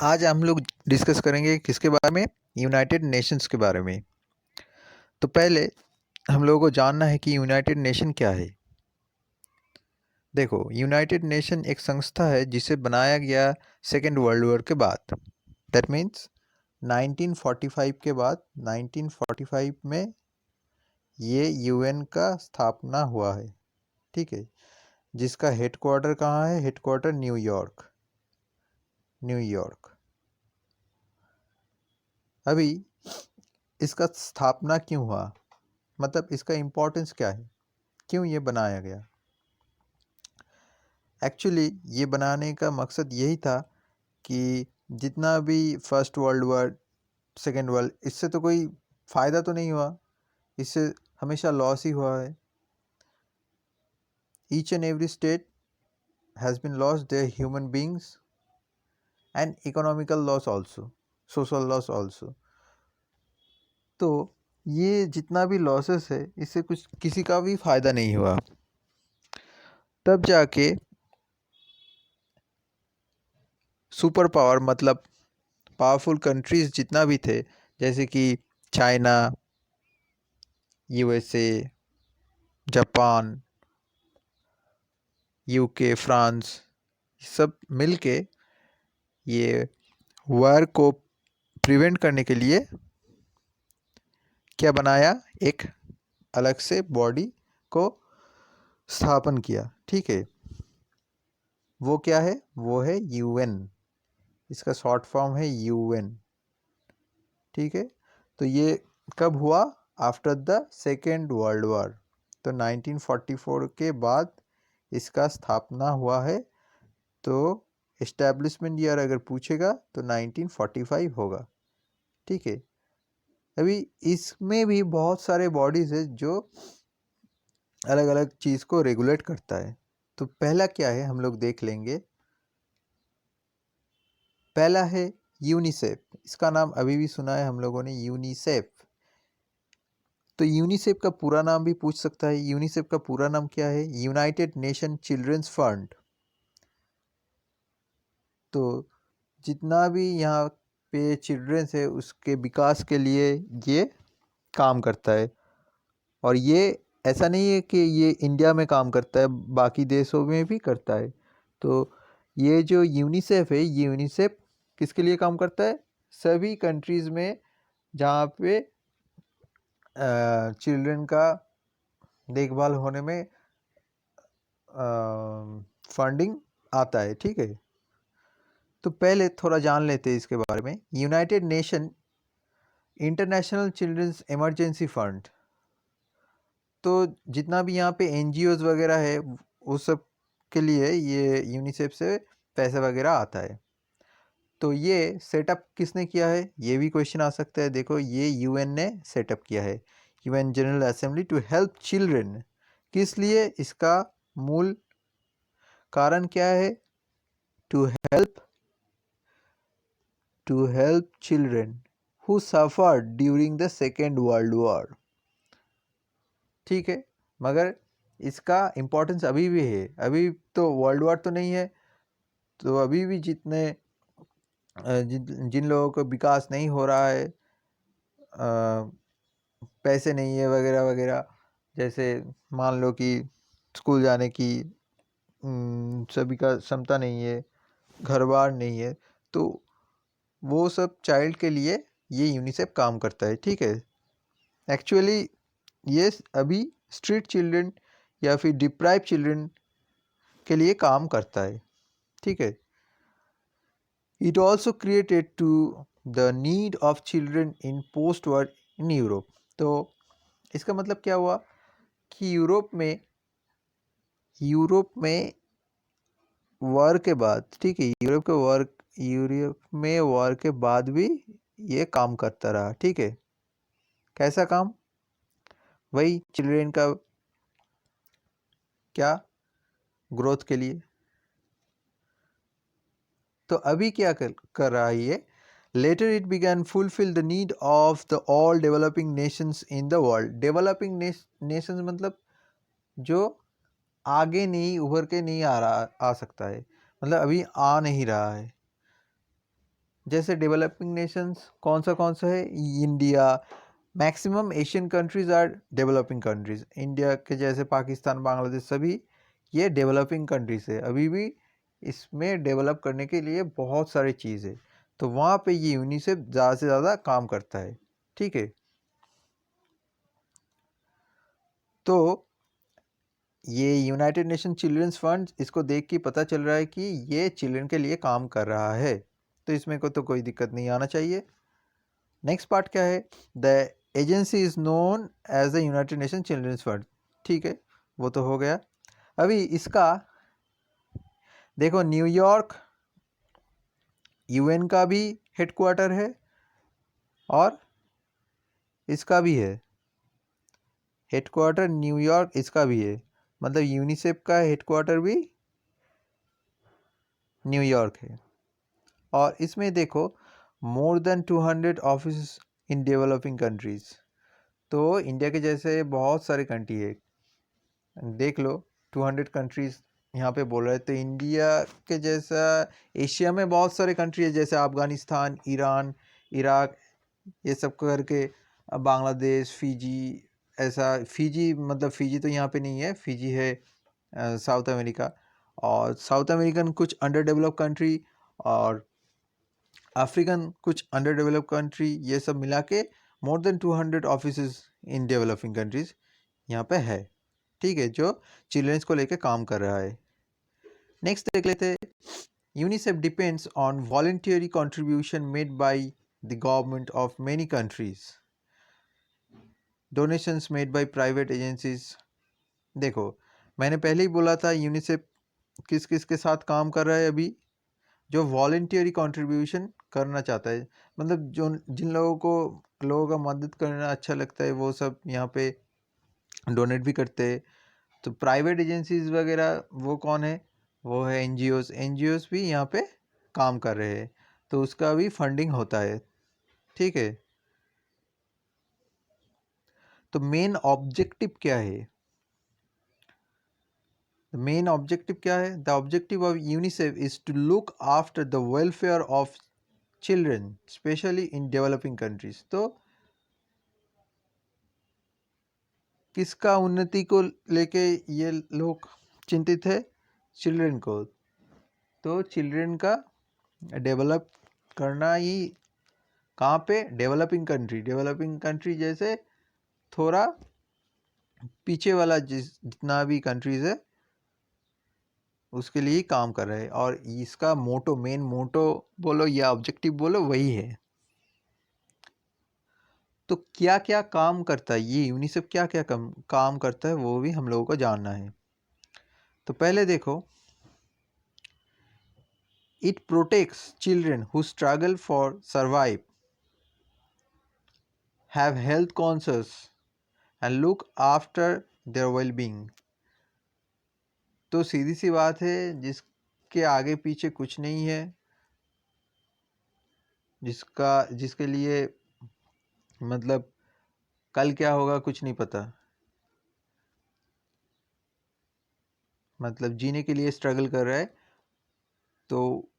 आज हम लोग डिस्कस करेंगे किसके बारे में? यूनाइटेड नेशंस के बारे में। तो पहले हम लोगों को जानना है कि यूनाइटेड नेशन क्या है। देखो, यूनाइटेड नेशन एक संस्था है जिसे बनाया गया सेकेंड वर्ल्ड वॉर के बाद। दैट मीन्स 1945 के बाद 1945 में ये यूएन का स्थापना हुआ है। ठीक है, जिसका हेडक्वार्टर कहाँ है? Headquarter New York. न्यूयॉर्क। अभी इसका स्थापना क्यों हुआ, मतलब इसका इम्पोर्टेंस क्या है, क्यों ये बनाया गया? एक्चुअली ये बनाने का मकसद यही था कि जितना भी first world war, second world, इससे तो कोई फ़ायदा तो नहीं हुआ, इससे हमेशा लॉस ही हुआ है। Each and every state has been lost there human beings and economical loss also, social loss also. तो ये जितना भी लॉसेस है, इससे कुछ किसी का भी फ़ायदा नहीं हुआ। तब जाके सुपर पावर, मतलब पावरफुल कंट्रीज़ जितना भी थे, जैसे कि China, USA, Japan, UK, France, सब मिलके ये वार को प्रिवेंट करने के लिए क्या बनाया? एक अलग से बॉडी को स्थापन किया। ठीक है, वो क्या है? वो है यूएन। इसका शॉर्ट फॉर्म है यूएन। ठीक है, तो ये कब हुआ? After the second world war. तो 1944 के बाद इसका स्थापना हुआ है। तो इस्टेब्लिशमेंट ईयर अगर पूछेगा तो 1945 होगा। ठीक है, अभी इसमें भी बहुत सारे बॉडीज़ है जो अलग अलग चीज़ को रेगुलेट करता है। तो पहला क्या है हम लोग देख लेंगे। पहला है यूनिसेफ। इसका नाम अभी भी सुना है हम लोगों ने, यूनिसेफ। तो यूनिसेफ का पूरा नाम भी पूछ सकता है। यूनिसेफ का पूरा नाम क्या है? United nation children's fund. तो जितना भी यहाँ पे चिल्ड्रंस है उसके विकास के लिए ये काम करता है। और ये ऐसा नहीं है कि ये इंडिया में काम करता है, बाकी देशों में भी करता है। तो ये जो यूनिसेफ है, ये यूनिसेफ किसके लिए काम करता है? सभी कंट्रीज़ में जहाँ पे चिल्ड्रन का देखभाल होने में फंडिंग आता है। ठीक है, तो पहले थोड़ा जान लेते हैं इसके बारे में। United nation international children's emergency fund. तो जितना भी यहाँ पे एनजीओज वगैरह है वो सब के लिए ये यूनिसेफ से पैसा वगैरह आता है। तो ये सेटअप किसने किया है? ये भी क्वेश्चन आ सकता है। देखो, ये यूएन ने सेटअप किया है, UN general assembly to help children. किस लिए? इसका मूल कारण क्या है? To help children who suffer during the second world war. ठीक है, मगर इसका इम्पोर्टेंस अभी भी है। अभी तो वर्ल्ड वॉर तो नहीं है, तो अभी भी जितने जिन लोगों को विकास नहीं हो रहा है, पैसे नहीं है वगैरह वगैरह, जैसे मान लो कि स्कूल जाने की सभी का क्षमता नहीं है, घर बार नहीं है, तो वो सब चाइल्ड के लिए ये यूनिसेफ काम करता है। ठीक है, एक्चुअली ये अभी स्ट्रीट चिल्ड्रन या फिर डिप्राइव चिल्ड्रन के लिए काम करता है। ठीक है, it also created to the need of children in post war in Europe. तो इसका मतलब क्या हुआ कि यूरोप में वॉर के बाद, ठीक है, यूरोप में वॉर के बाद भी ये काम करता रहा। ठीक है, कैसा काम? वही चिल्ड्रन का क्या ग्रोथ के लिए। तो अभी क्या कर रहा है ये? Later it began fulfill the need of the all developing nations in the world. Developing nations मतलब जो आगे नहीं उभर के नहीं आ सकता है, मतलब अभी आ नहीं रहा है। जैसे डेवलपिंग नेशंस कौन सा है, India, maximum Asian countries are developing countries. India के जैसे पाकिस्तान, बांग्लादेश, सभी ये डेवलपिंग कंट्रीज है। अभी भी इसमें डेवलप करने के लिए बहुत सारी चीज़ है, तो वहाँ पे ये यूनिसेफ ज़्यादा से ज़्यादा काम करता है। ठीक है, तो ये यूनाइटेड नेशन चिल्ड्रंस फंड, इसको देख के पता चल रहा है कि ये चिल्ड्रन के लिए काम कर रहा है, तो इसमें को तो कोई दिक्कत नहीं आना चाहिए। नेक्स्ट पार्ट क्या है, the agency is known as the United nation children's fund. ठीक है, वो तो हो गया। अभी इसका देखो, न्यूयॉर्क यूएन का भी हेडक्वार्टर है और इसका भी है हेडक्वार्टर, न्यूयॉर्क इसका भी है, मतलब यूनिसेफ का हेडक्वार्टर भी न्यूयॉर्क है। और इसमें देखो, more than 200 office in developing countries, तो इंडिया के जैसे बहुत सारे कंट्री है, देख लो 200 कंट्रीज यहाँ पे बोल रहे हैं। तो इंडिया के जैसा एशिया में बहुत सारे कंट्री है, जैसे अफगानिस्तान, ईरान, इराक, ये सब करके, बांग्लादेश, फिजी, ऐसा। फिजी मतलब फिजी तो यहाँ पे नहीं है, फिजी है साउथ अमेरिका, और साउथ अमेरिकन कुछ अंडर डेवलप कंट्री, और अफ्रीकन कुछ अंडर डेवलप कंट्री, ये सब मिला के more than 200 office in developing countries यहाँ पे है। ठीक है, जो चिल्ड्रंस को लेके काम कर रहा है। नेक्स्ट देख लेते हैं, UNICEF depends on voluntary contribution made by the government of many countries, donations made by private agencies. देखो, मैंने पहले ही बोला था यूनिसेफ किस किस के साथ काम कर रहा है अभी, जो वॉलंटियरी कंट्रीब्यूशन करना चाहता है, मतलब जो जिन लोगों का मदद करना अच्छा लगता है, वो सब यहाँ पे डोनेट भी करते हैं। तो प्राइवेट एजेंसीज वगैरह वो कौन है, वो है एनजीओज भी यहाँ पे काम कर रहे हैं, तो उसका भी फंडिंग होता है। ठीक है, तो मेन ऑब्जेक्टिव क्या है, मेन ऑब्जेक्टिव क्या है, the objective of UNICEF is to look after the welfare of children specially in developing countries. तो किसका उन्नति को लेके ये लोग चिंतित है, चिल्ड्रन को। तो चिल्ड्रन का डेवलप करना ही कहाँ पे, डेवलपिंग कंट्री जैसे थोड़ा पीछे वाला जितना भी कंट्रीज है उसके लिए ही काम कर रहे हैं, और इसका मेन मोटो बोलो या ऑब्जेक्टिव बोलो, वही है। तो क्या क्या काम करता है ये यूनिसेफ, क्या क्या काम करता है, वो भी हम लोगों को जानना है। तो पहले देखो, it protects children who struggle for survive, have health conscious and look after their wellbeing. तो सीधी सी बात है, जिसके आगे पीछे कुछ नहीं है, जिसके लिए मतलब कल क्या होगा कुछ नहीं पता, मतलब जीने के लिए स्ट्रगल कर रहा है, तो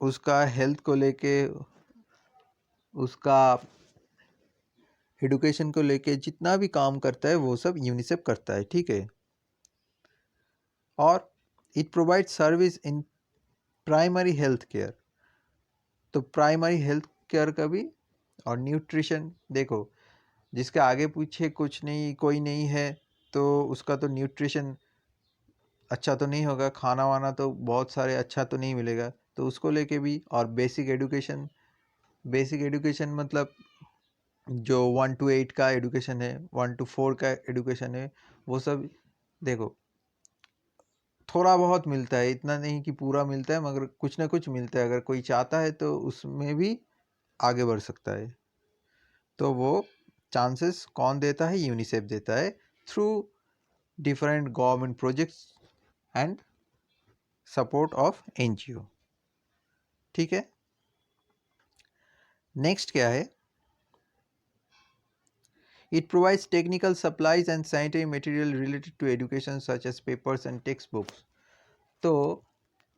उसका हेल्थ को लेके, उसका एडुकेशन को लेके जितना भी काम करता है वो सब यूनिसेफ करता है। ठीक है, और it provide service in primary health care, तो प्राइमरी हेल्थ केयर का भी, और न्यूट्रिशन। देखो, जिसके आगे पीछे कुछ नहीं, कोई नहीं है, तो उसका तो न्यूट्रिशन अच्छा तो नहीं होगा, खाना वाना तो बहुत सारे अच्छा तो नहीं मिलेगा, तो उसको लेके भी। और बेसिक एडुकेशन मतलब जो 1 to 8 का एडुकेशन है, 1 to 4 का एडुकेशन है, वो सब देखो थोड़ा बहुत मिलता है, इतना नहीं कि पूरा मिलता है, मगर कुछ ना कुछ मिलता है। अगर कोई चाहता है तो उसमें भी आगे बढ़ सकता है। तो वो चांसेस कौन देता है, यूनिसेफ देता है, through different government projects and support of NGO. ठीक है, नेक्स्ट क्या है, it provides technical supplies and sanitary material related to education such as papers and text books. तो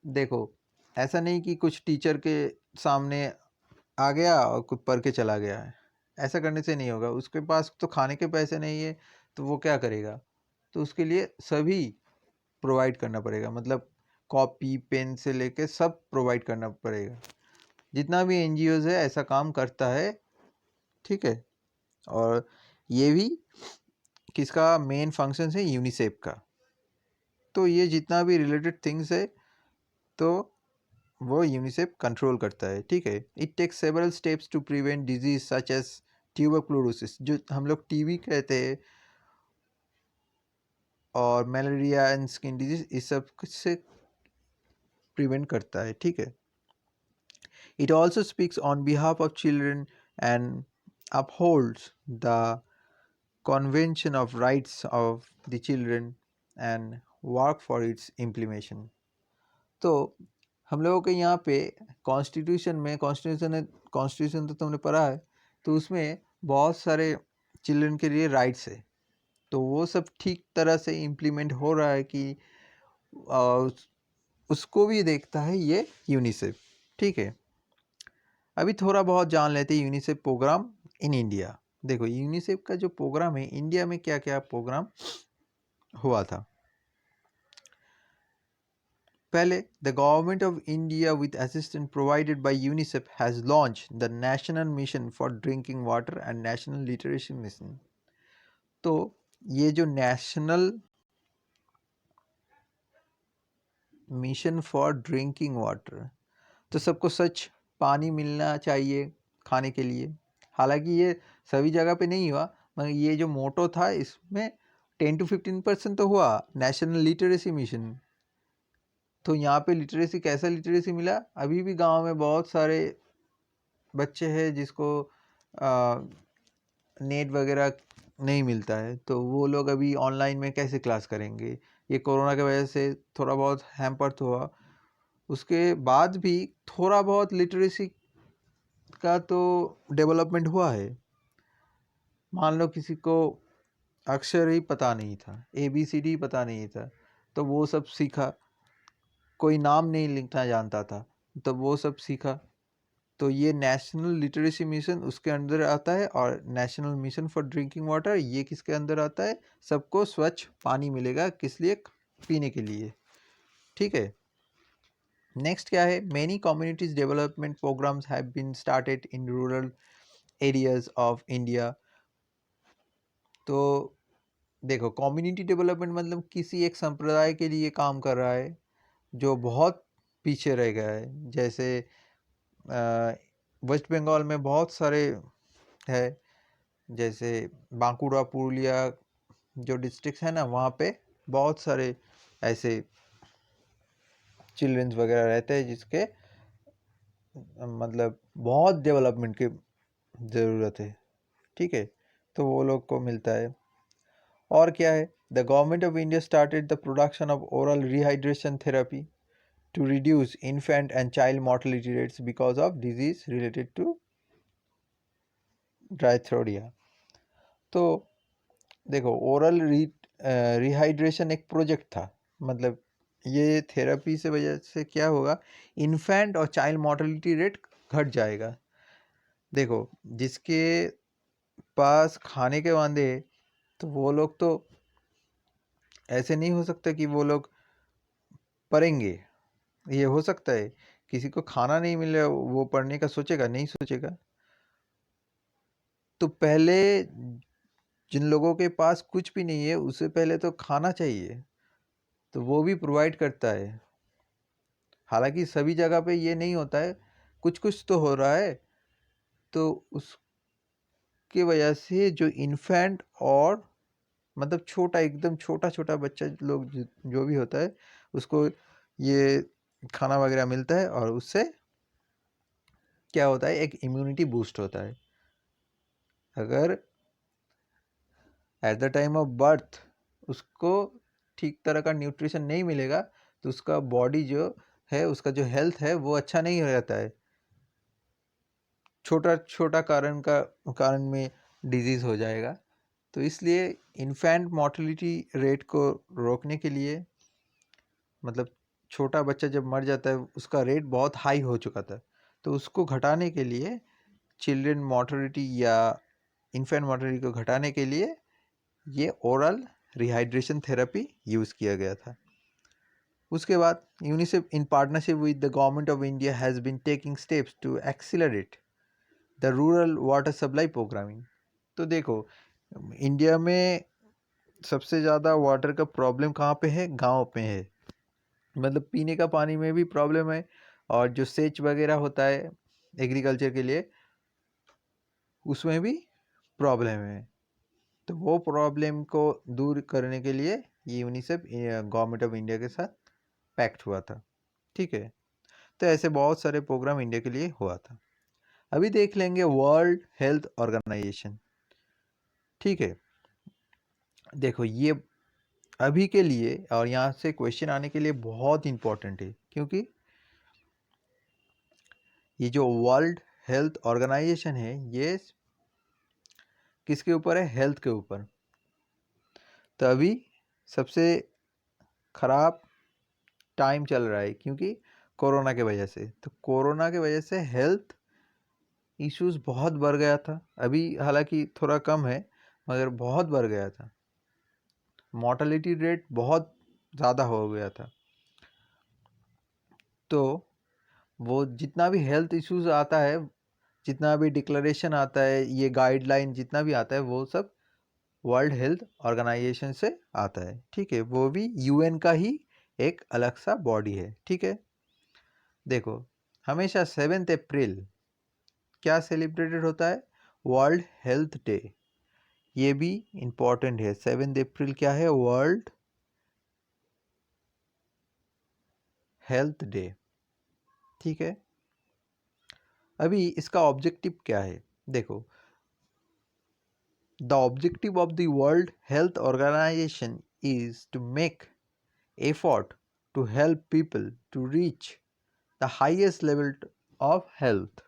देखो, ऐसा नहीं कि कुछ टीचर के सामने आ गया और कुछ पढ़ के चला गया है। ऐसा करने से नहीं होगा। उसके पास तो खाने के पैसे नहीं है तो वो क्या करेगा? तो उसके लिए सभी प्रोवाइड करना पड़ेगा, मतलब कॉपी पेन से लेके सब प्रोवाइड करना पड़ेगा। जितना भी एनजीओज है ऐसा काम करता है, ठीक है। और ये भी किसका मेन फंक्शन है? यूनिसेफ का। तो ये जितना भी रिलेटेड थिंग्स है तो वो यूनिसेफ कंट्रोल करता है, ठीक है। It takes several steps to prevent disease such as tuberculosis, जो हम लोग टीबी कहते हैं, और मलेरिया एंड स्किन डिजीज, इस सब से प्रिवेंट करता है, ठीक है। It also speaks on behalf of children and upholds the convention of rights of the children and work for its implementation. तो हम लोगों के यहाँ पे कॉन्स्टिट्यूशन तो तुमने पढ़ा है, तो उसमें बहुत सारे चिल्ड्रन के लिए राइट्स है। तो वो सब ठीक तरह से इम्प्लीमेंट हो रहा है कि उसको भी देखता है ये यूनिसेफ, ठीक है। अभी थोड़ा बहुत जान लेते हैं यूनिसेफ प्रोग्राम इन इंडिया। देखो यूनिसेफ का जो प्रोग्राम है इंडिया में क्या क्या प्रोग्राम हुआ था। पहले, the government of India with assistance provided by UNICEF has launched the National Mission for Drinking Water and National Literacy Mission। तो ये जो national mission for drinking water, तो सबको स्वच्छ पानी मिलना चाहिए खाने के लिए। हालांकि ये सभी जगह पे नहीं हुआ, मगर ये जो मोटो था इसमें 10 to 15% तो हुआ नेशनल लिटरेसी मिशन। तो यहाँ पे लिटरेसी, कैसा लिटरेसी मिला? अभी भी गांव में बहुत सारे बच्चे हैं जिसको नेट वगैरह नहीं मिलता है, तो वो लोग अभी ऑनलाइन में कैसे क्लास करेंगे? ये कोरोना की वजह से थोड़ा बहुत हैम्पर तो हुआ, उसके बाद भी थोड़ा बहुत लिटरेसी का तो डेवलपमेंट हुआ है। मान लो किसी को अक्षर ही पता नहीं था, ABCD पता नहीं था, तो वो सब सीखा। कोई नाम नहीं लिखना जानता था, तो वो सब सीखा। तो ये नेशनल लिटरेसी मिशन उसके अंदर आता है, और national mission for drinking water ये किसके अंदर आता है? सबको स्वच्छ पानी मिलेगा, किस लिए? पीने के लिए, ठीक है। नेक्स्ट क्या है? Many communities development programmes have been started in rural areas of India. तो देखो कम्युनिटी डेवलपमेंट मतलब किसी एक संप्रदाय के लिए काम कर रहा है जो बहुत पीछे रह गया है। जैसे वेस्ट बंगाल में बहुत सारे है, जैसे बांकुड़ा पुरुलिया जो डिस्ट्रिक्ट है ना, वहाँ पे बहुत सारे ऐसे चिल्ड्रंस वगैरह रहते हैं जिसके मतलब बहुत डेवलपमेंट की ज़रूरत है, ठीक है। तो वो लोग को मिलता है। और क्या है? The government of India started the production of oral rehydration therapy to reduce infant and child mortality rates because of disease related to ड्राइथ्रोडिया। तो देखो ओरल रिहाइड्रेशन एक प्रोजेक्ट था, मतलब ये थेरेपी से वजह से क्या होगा? इन्फेंट और चाइल्ड मॉर्टेलिटी रेट घट जाएगा। देखो जिसके पास खाने के वांदे तो वो लोग तो ऐसे नहीं हो सकता कि वो लोग पढ़ेंगे। ये हो सकता है किसी को खाना नहीं मिले वो पढ़ने का सोचेगा? नहीं सोचेगा। तो पहले जिन लोगों के पास कुछ भी नहीं है उससे पहले तो खाना चाहिए, तो वो भी प्रोवाइड करता है। हालांकि सभी जगह पे ये नहीं होता है, कुछ कुछ तो हो रहा है। तो उसके वजह से जो इन्फेंट और मतलब छोटा एकदम छोटा छोटा बच्चा लोग जो भी होता है उसको ये खाना वगैरह मिलता है, और उससे क्या होता है? एक इम्यूनिटी बूस्ट होता है। अगर at the time of birth उसको ठीक तरह का न्यूट्रिशन नहीं मिलेगा तो उसका बॉडी जो है, उसका जो हेल्थ है वो अच्छा नहीं रहता है। छोटा छोटा कारण में डिजीज़ हो जाएगा। तो इसलिए इन्फेंट मॉर्टेलिटी रेट को रोकने के लिए, मतलब छोटा बच्चा जब मर जाता है उसका रेट बहुत हाई हो चुका था, तो उसको घटाने के लिए चिल्ड्रन मोर्टेलिटी या इन्फेंट मोर्टेलिटी को घटाने के लिए ये ओरल रिहाइड्रेशन थेरेपी यूज़ किया गया था। उसके बाद UNICEF in partnership with the government of India has been taking steps to accelerate the rural water supply programming. तो देखो, इंडिया में सबसे ज़्यादा वाटर का प्रॉब्लम कहाँ पे है? गांव पे है। मतलब पीने का पानी में भी प्रॉब्लम है, और जो सेच वगैरह होता है एग्रीकल्चर के लिए उसमें भी प्रॉब्लम है। तो वो प्रॉब्लम को दूर करने के लिए ये यूनिसेफ गवर्नमेंट ऑफ इंडिया के साथ पैक्ट हुआ था। ठीक है, तो ऐसे बहुत सारे प्रोग्राम इंडिया के लिए हुआ था। अभी देख लेंगे वर्ल्ड हेल्थ ऑर्गेनाइजेशन। ठीक है, देखो ये अभी के लिए और यहाँ से क्वेश्चन आने के लिए बहुत इंपॉर्टेंट है, क्योंकि ये जो वर्ल्ड हेल्थ ऑर्गेनाइजेशन है ये किसके ऊपर है? हेल्थ के ऊपर। तो अभी सबसे खराब टाइम चल रहा है, क्योंकि कोरोना के वजह से। तो कोरोना के वजह से हेल्थ इश्यूज बहुत बढ़ गया था। अभी हालांकि थोड़ा कम है, मगर बहुत बढ़ गया था। मॉर्टेलिटी रेट बहुत ज़्यादा हो गया था। तो वो जितना भी हेल्थ इश्यूज आता है, जितना भी डिक्लेरेशन आता है, ये गाइडलाइन जितना भी आता है, वो सब वर्ल्ड हेल्थ ऑर्गेनाइजेशन से आता है। ठीक है, वो भी यूएन का ही एक अलग सा बॉडी है। ठीक है, देखो हमेशा 7 अप्रैल क्या सेलिब्रेटेड होता है? World health day. ये भी इम्पोर्टेंट है। 7 अप्रैल क्या है? World health day. ठीक है, अभी इसका ऑब्जेक्टिव क्या है? देखो, the objective of the world health organisation is to make effort to help people to reach the highest level of health.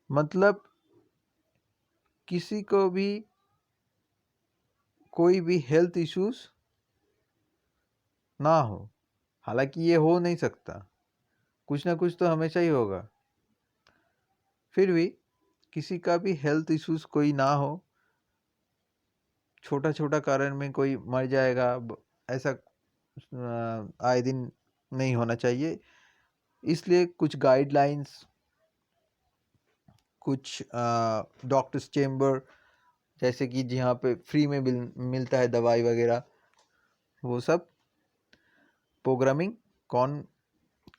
मतलब किसी को भी कोई भी हेल्थ इश्यूज ना हो। हालांकि ये हो नहीं सकता, कुछ ना कुछ तो हमेशा ही होगा। फिर भी किसी का भी हेल्थ इश्यूज कोई ना हो, छोटा छोटा कारण में कोई मर जाएगा, ऐसा आए दिन नहीं होना चाहिए। इसलिए कुछ गाइडलाइंस, कुछ डॉक्टर्स चेम्बर, जैसे कि जहाँ पे फ्री में मिलता है दवाई वगैरह, वो सब प्रोग्रामिंग कौन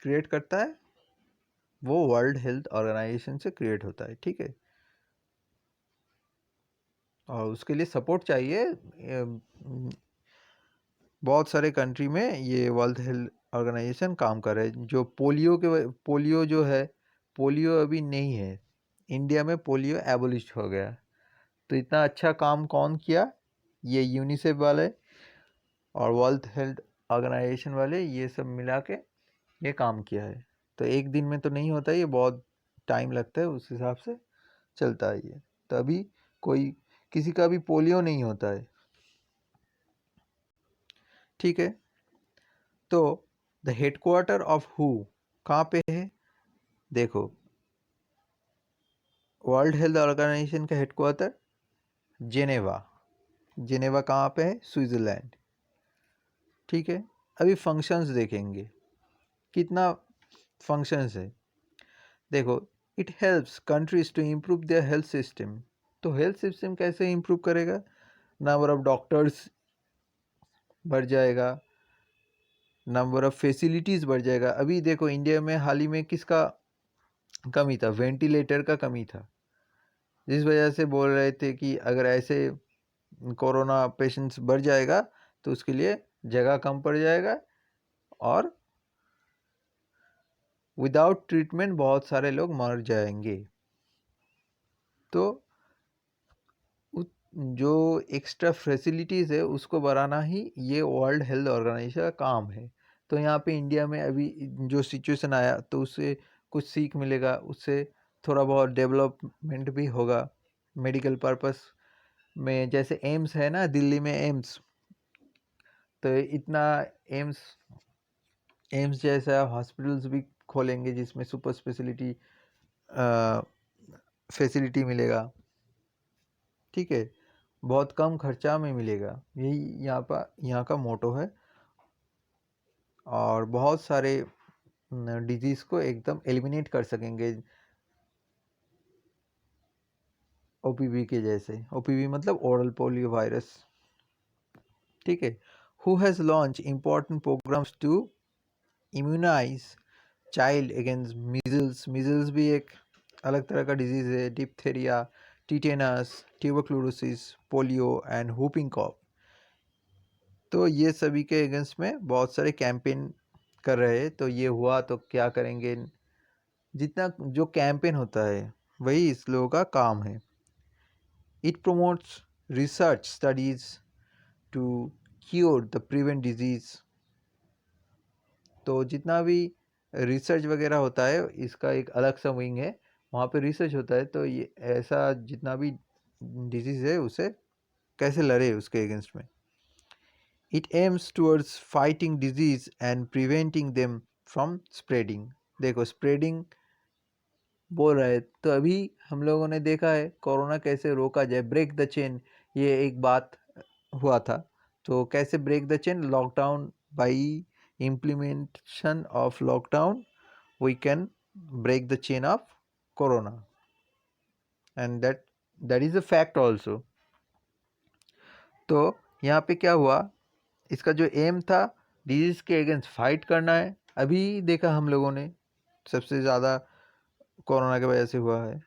क्रिएट करता है? वो वर्ल्ड हेल्थ ऑर्गेनाइजेशन से क्रिएट होता है। ठीक है, और उसके लिए सपोर्ट चाहिए। बहुत सारे कंट्री में ये वर्ल्ड हेल्थ ऑर्गेनाइजेशन काम कर रहे हैं। जो पोलियो जो है, पोलियो अभी नहीं है इंडिया में, पोलियो एबोलिश हो गया। तो इतना अच्छा काम कौन किया? ये यूनिसेफ वाले और वर्ल्ड हेल्थ ऑर्गेनाइजेशन वाले, ये सब मिला के ये काम किया है। तो एक दिन में तो नहीं होता, ये बहुत टाइम लगता है, उस हिसाब से चलता है ये। तभी कोई किसी का भी पोलियो नहीं होता है। ठीक है, तो द हेडक्वार्टर ऑफ हु कहाँ पे है? देखो, वर्ल्ड हेल्थ ऑर्गेनाइजेशन का हेडक्वार्टर जेनेवा। जेनेवा कहाँ पे है? स्विट्ज़रलैंड। ठीक है, अभी फंक्शंस देखेंगे, कितना फंक्शंस है। देखो, it helps countries to improve their health system. तो हेल्थ सिस्टम कैसे इम्प्रूव करेगा? नंबर ऑफ डॉक्टर्स बढ़ जाएगा, नंबर ऑफ फैसिलिटीज़ बढ़ जाएगा। अभी देखो इंडिया में हाल ही में किसका कमी था? वेंटिलेटर का कमी था, जिस वजह से बोल रहे थे कि अगर ऐसे कोरोना पेशेंट्स बढ़ जाएगा तो उसके लिए जगह कम पड़ जाएगा, और विदाउट ट्रीटमेंट बहुत सारे लोग मर जाएंगे। तो जो एक्स्ट्रा फैसिलिटीज़ है उसको बढ़ाना ही ये वर्ल्ड हेल्थ ऑर्गेनाइजेशन का काम है। तो यहाँ पे इंडिया में अभी जो सिचुएशन आया, तो उससे कुछ सीख मिलेगा, उससे थोड़ा बहुत डेवलपमेंट भी होगा मेडिकल पर्पस में। जैसे एम्स है ना, दिल्ली में एम्स, तो इतना एम्स एम्स जैसा हॉस्पिटल्स भी खोलेंगे जिसमें सुपर स्पेशलिटी फैसिलिटी मिलेगा, ठीक है, बहुत कम खर्चा में मिलेगा, यही यहाँ का मोटो है। और बहुत सारे डिजीज को एकदम एलिमिनेट कर सकेंगे ओपीवी के जैसे। ओपीवी मतलब ओरल पोलियो वायरस, ठीक है। हु has launch important programmes to immunise child against measles. Measles भी एक अलग तरह का डिजीज है। Diphtheria, tetanus, tuberculosis, polio and whooping cough. तो ये सभी के अगेंस्ट में बहुत सारे कैंपेन कर रहे हैं। तो ये हुआ तो क्या करेंगे, जितना जो कैंपेन होता है वही इस लोगों का काम है। It promotes research studies to cure the prevent disease. तो जितना भी रिसर्च वगैरह होता है इसका एक अलग सा विंग है, वहाँ पे रिसर्च होता है। तो ये ऐसा जितना भी डिजीज है उसे कैसे लड़े उसके अगेंस्ट में। It aims towards fighting disease and preventing them from spreading. देखो स्प्रेडिंग बोल रहे तो अभी हम लोगों ने देखा है कोरोना कैसे रोका जाए, ब्रेक द चेन, ये एक बात हुआ था। तो कैसे break the chain, lockdown, by implementation of lockdown we can break the chain of corona, and that is a fact also। तो यहाँ पे क्या हुआ, इसका जो एम था डिजीज के अगेंस्ट फाइट करना है। अभी देखा हम लोगों ने सबसे ज़्यादा कोरोना की वजह से हुआ है,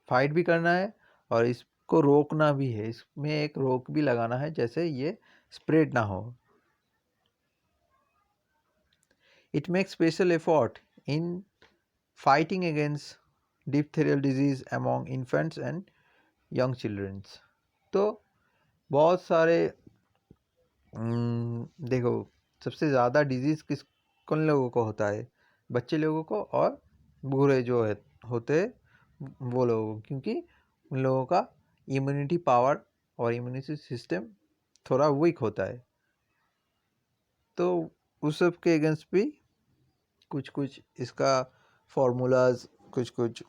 फाइट भी करना है और इसको रोकना भी है, इसमें एक रोक भी लगाना है जैसे ये स्प्रेड ना हो। It makes special effort in fighting against diphtheриयल disease among infants and young children। तो बहुत सारे देखो सबसे ज़्यादा डिजीज़ कौन लोगों को होता है, बच्चे लोगों को और बूढ़े जो है होते वो लोगों को, क्योंकि उन लोगों का इम्यूनिटी पावर और इम्यूनिटी सिस्टम थोड़ा वीक होता है। तो उस सब के अगेंस्ट भी कुछ कुछ इसका फॉर्मूलाज, कुछ कुछ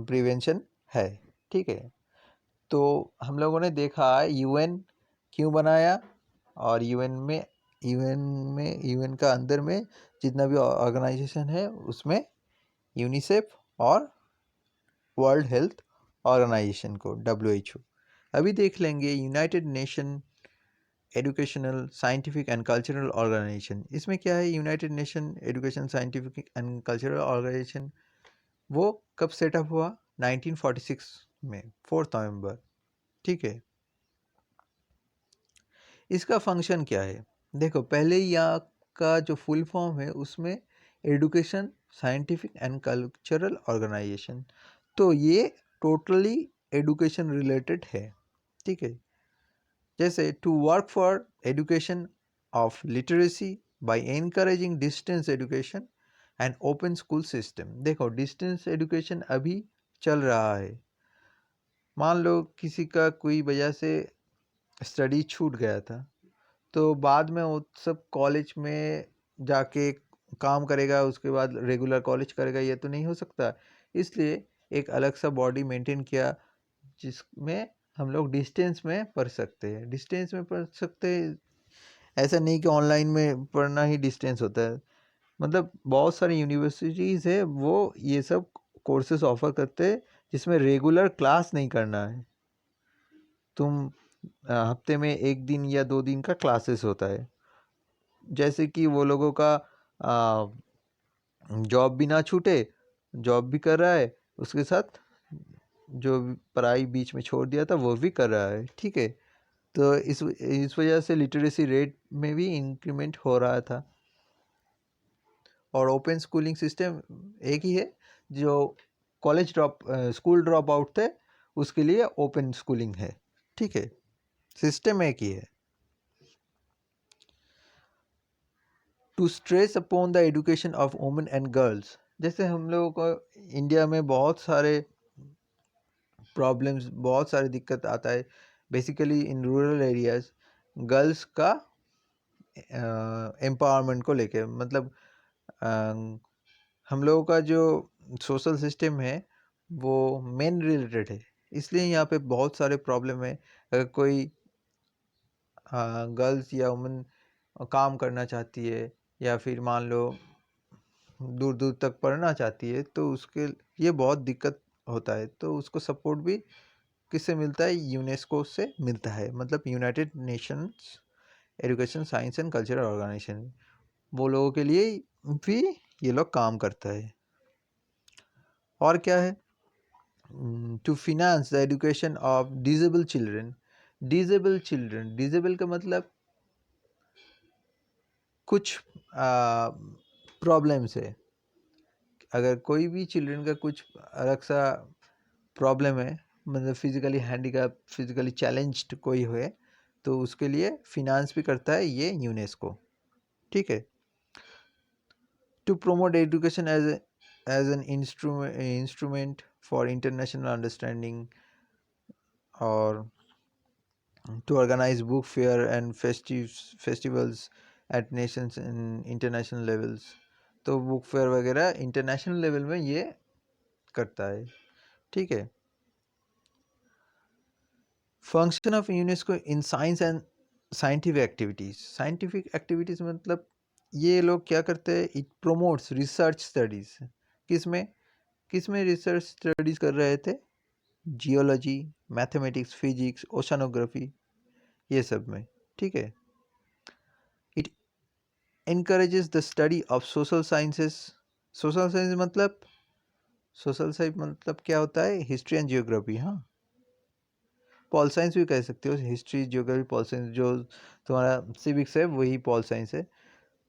प्रिवेंशन है, ठीक है। तो हम लोगों ने देखा यूएन क्यों बनाया, और यूएन का अंदर में जितना भी ऑर्गेनाइजेशन है उसमें यूनिसेफ और वर्ल्ड हेल्थ ऑर्गेनाइजेशन को WHO। अभी देख लेंगे United Nation educational scientific and cultural organisation. इसमें क्या है, United Nation education scientific and cultural organisation वो कब सेटअप हुआ, 1946 में, 4 नवंबर, ठीक है। इसका फंक्शन क्या है, देखो पहले यहाँ का जो फुल फॉर्म है उसमें education scientific and cultural organisation, तो ये टोटली एजुकेशन रिलेटेड है, ठीक है। जैसे to work for education of literacy by encouraging distance education and open school system. देखो डिस्टेंस एजुकेशन अभी चल रहा है, मान लो किसी का कोई वजह से स्टडी छूट गया था तो बाद में वो सब कॉलेज में जाके काम करेगा, उसके बाद रेगुलर कॉलेज करेगा, ये तो नहीं हो सकता। इसलिए एक अलग सा बॉडी मेंटेन किया जिसमें हम लोग डिस्टेंस में पढ़ सकते हैं। डिस्टेंस में पढ़ सकते हैं, ऐसा नहीं कि ऑनलाइन में पढ़ना ही डिस्टेंस होता है। मतलब बहुत सारी यूनिवर्सिटीज़ है वो ये सब कोर्सेज ऑफर करते हैं जिसमें रेगुलर क्लास नहीं करना है, तुम हफ्ते में 1 दिन या 2 दिन का क्लासेस होता है। जैसे कि वो लोगों का जॉब भी ना छूटे, जॉब भी कर रहा है, उसके साथ जो पढ़ाई बीच में छोड़ दिया था वो भी कर रहा है, ठीक है। तो इस वजह से लिटरेसी रेट में भी इंक्रीमेंट हो रहा था। और ओपन स्कूलिंग सिस्टम एक ही है, जो स्कूल ड्रॉप आउट थे उसके लिए ओपन स्कूलिंग है, ठीक है, सिस्टम एक ही है। To stress upon the education of women and girls. जैसे हम लोगों को इंडिया में बहुत सारे प्रॉब्लम्स, बहुत सारी दिक्कत आता है बेसिकली इन रूरल एरियाज। गर्ल्स का एम्पावरमेंट को लेके, मतलब हम लोगों का जो सोशल सिस्टम है वो मेन रिलेटेड है, इसलिए यहाँ पे बहुत सारे प्रॉब्लम है। अगर कोई गर्ल्स या वुमेन काम करना चाहती है या फिर मान लो दूर दूर तक पढ़ना चाहती है, तो उसके ये बहुत दिक्कत होता है। तो उसको सपोर्ट भी किससे मिलता है? यूनेस्को से मिलता है, मतलब United Nations education science and cultural organisation, वो लोगों के लिए भी ये लोग काम करता है। और क्या है? To finance the education of disable children. Disable children, disable का मतलब कुछ प्रॉब्लम्स है। अगर कोई भी चिल्ड्रन का कुछ अलग सा प्रॉब्लम है, मतलब फिजिकली हैंडीकैप, फिजिकली चैलेंज्ड कोई है, तो उसके लिए फिनांस भी करता है ये यूनेस्को। ठीक है। To promote education as an instrument for international understanding, और to organize book fair and festivals at nations and international levels। तो बुक फेयर वगैरह इंटरनेशनल लेवल में ये करता है। ठीक है। Function of UNESCO in science and scientific activities. Scientific activities मतलब ये लोग क्या करते हैं? It promotes research studies. किसमें किसमें रिसर्च स्टडीज कर रहे थे? जियोलॉजी, मैथमेटिक्स, फिजिक्स, ओशनोग्राफी, ये सब में। ठीक है। It encourages the study of social sciences। Social science मतलब, सोशल साइंस मतलब क्या होता है? History and geography. हाँ, पॉल साइंस भी कह सकते हो, हिस्ट्री, जियोग्राफी, पॉल साइंस। जो तुम्हारा सिविक्स है वही पॉल साइंस है।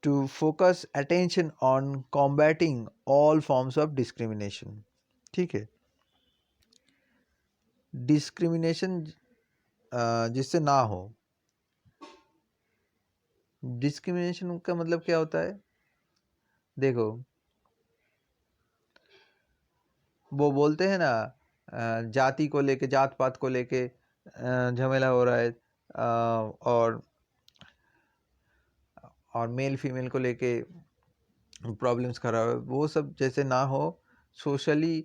To focus attention on combating all forms of discrimination. ठीक है। डिस्क्रिमिनेशन जिससे ना हो। डिस्क्रिमिनेशन का मतलब क्या होता है? देखो, वो बोलते हैं ना, जाति को लेके, जात पात को लेके झमेला हो रहा है, और मेल फीमेल को लेके प्रॉब्लम्स खड़ा है, वो सब जैसे ना हो। सोशली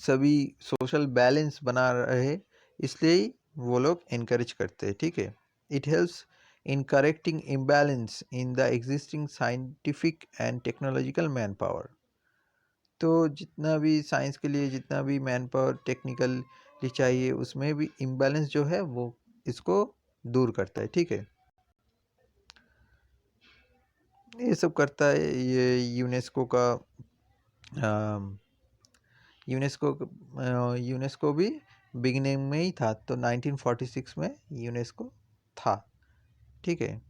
सभी सोशल बैलेंस बना रहे, इसलिए वो लोग इनकरेज करते हैं। ठीक है। It helps in correcting imbalance in the existing scientific and technological man power. तो जितना भी साइंस के लिए जितना भी मैन पावर टेक्निकली चाहिए, उसमें भी इम्बैलेंस जो है वो इसको दूर करता है। ठीक है। ये सब करता है ये यूनेस्को का। यूनेस्को यूनेस्को भी बिगिनिंग में ही था, तो 1946 में यूनेस्को था। ठीक है।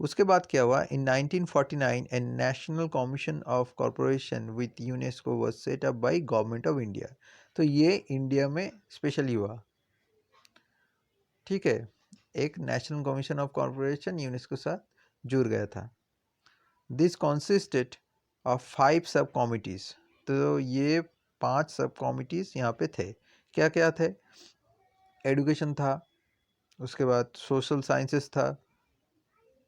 उसके बाद क्या हुआ? In 1949 a national commission of corporation with UNESCO was set up by government of India. तो ये इंडिया में स्पेशली हुआ। ठीक है। एक national commission of corporation UNESCO के साथ जुड़ गया था। दिस कॉन्सिस्टेड ऑफ 5 सब कमिटीज। तो ये 5 सब कमिटीज यहाँ पे थे। क्या क्या थे? एडुकेशन था, उसके बाद सोशल साइंसेस था,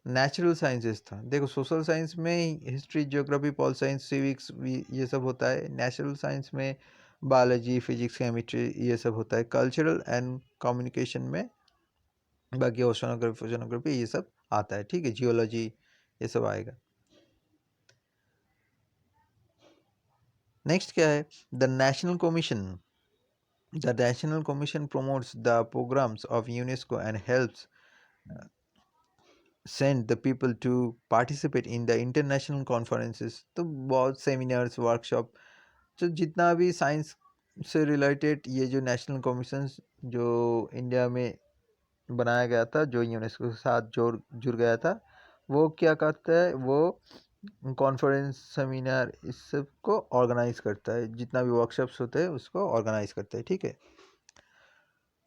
नेचुरल साइंसेस था। देखो, सोशल साइंस में history, geography, pol science, civics ये सब होता है। नेचुरल साइंस में बायोलॉजी, फिजिक्स, केमिस्ट्री ये सब होता है। कल्चरल एंड कम्युनिकेशन में बाकी ओशनोग्राफी ये सब आता है। ठीक है। जियोलॉजी ये सब आएगा। नेक्स्ट क्या है? The national commission. The National Commission promotes the programs of UNESCO and helps send the people to participate in the international conferences। तो बहुत सेमिनार्स, वर्कशॉप, तो जितना भी साइंस से रिलेटेड ये जो नेशनल कमीशन जो इंडिया में बनाया गया था, जो यूनेस्को के साथ जुड़ गया था, वो क्या करता है? वो कॉन्फ्रेंस, सेमिनार, इस सब को ऑर्गेनाइज करता है। जितना भी वर्कशॉप्स होते हैं उसको ऑर्गेनाइज करता है। ठीक है।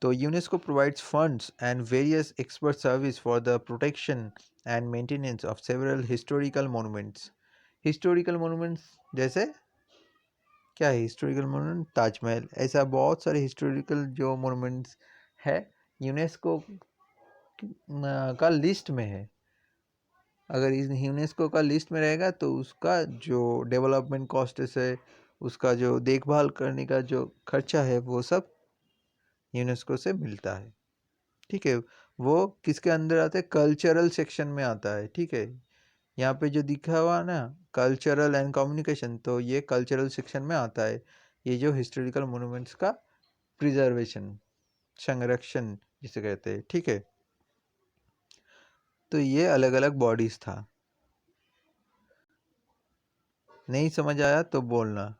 तो UNESCO provides funds and various expert service for the protection and maintenance of several historical monuments। historical monuments जैसे क्या है? historical monument, ताजमहल, ऐसा बहुत सारे historical जो monuments है यूनेस्को का लिस्ट में है। अगर इस यूनेस्को का लिस्ट में रहेगा तो उसका जो डेवलपमेंट कॉस्ट है, उसका जो देखभाल करने का जो खर्चा है, वो सब यूनेस्को से मिलता है। ठीक है, वो किसके अंदर आता है? कल्चरल सेक्शन में आता है। ठीक है, यहाँ पे जो दिखा हुआ ना कल्चरल एंड कम्युनिकेशन, तो ये कल्चरल सेक्शन में आता है। ये जो हिस्टोरिकल मोन्यूमेंट्स का प्रिजर्वेशन, संरक्षण जिसे कहते हैं। ठीक है, तो ये अलग अलग बॉडीज था। नहीं समझ आया तो बोलना।